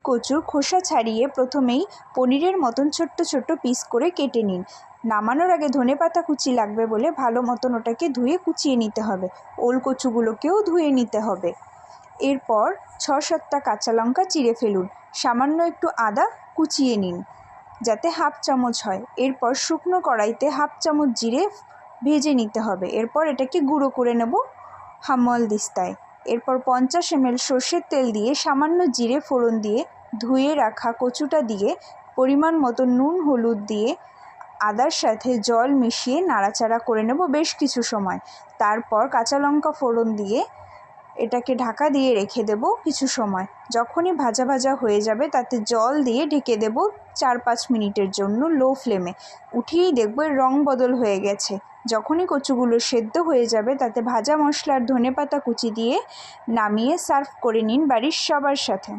কচুর খোসা ছাড়িয়ে প্রথমেই পনিরের মতন ছোট্ট ছোট্ট পিস করে কেটে নিন। নামানোর আগে ধনেপাতা কুচি লাগবে বলে ভালো মতন ওটাকে ধুয়ে কুচিয়ে নিতে হবে। ওল কচুগুলোকেও ধুয়ে নিতে হবে। এরপর 6-7টা কাঁচা লঙ্কা চিড়ে ফেলুন। সামান্য একটু আদা কুচিয়ে নিন যাতে হাফ চামচ হয়। এরপর শুকনো কড়াইতে হাফ চামচ জিরে ভেজে নিতে হবে। এরপর এটাকে গুঁড়ো করে নেব হামালদিস্তায়। এরপর 50 ml সর্ষের তেল দিয়ে সামান্য জিরে ফোড়ন দিয়ে ধুয়ে রাখা কচুটা দিয়ে পরিমাণ মতো নুন হলুদ দিয়ে আদার সাথে জল মিশিয়ে নাড়াচাড়া করে নেব বেশ কিছু সময়। তারপর কাঁচা লঙ্কা ফোড়ন দিয়ে এটাকে ঢাকা দিয়ে রেখে দেব কিছু সময়। যখনই ভাজা ভাজা হয়ে যাবে তাতে জল দিয়ে ঢেকে দেব 4-5 মিনিটের জন্য লো ফ্লেমে। উঠিয়েই দেখব রং বদল হয়ে গেছে। যখনই কচুগুলো সেদ্ধ হয়ে যাবে তাতে ভাজা মশলার ধনেপাতা কুচি দিয়ে নামিয়ে সার্ভ করে নিন বাড়ির সবার সাথে।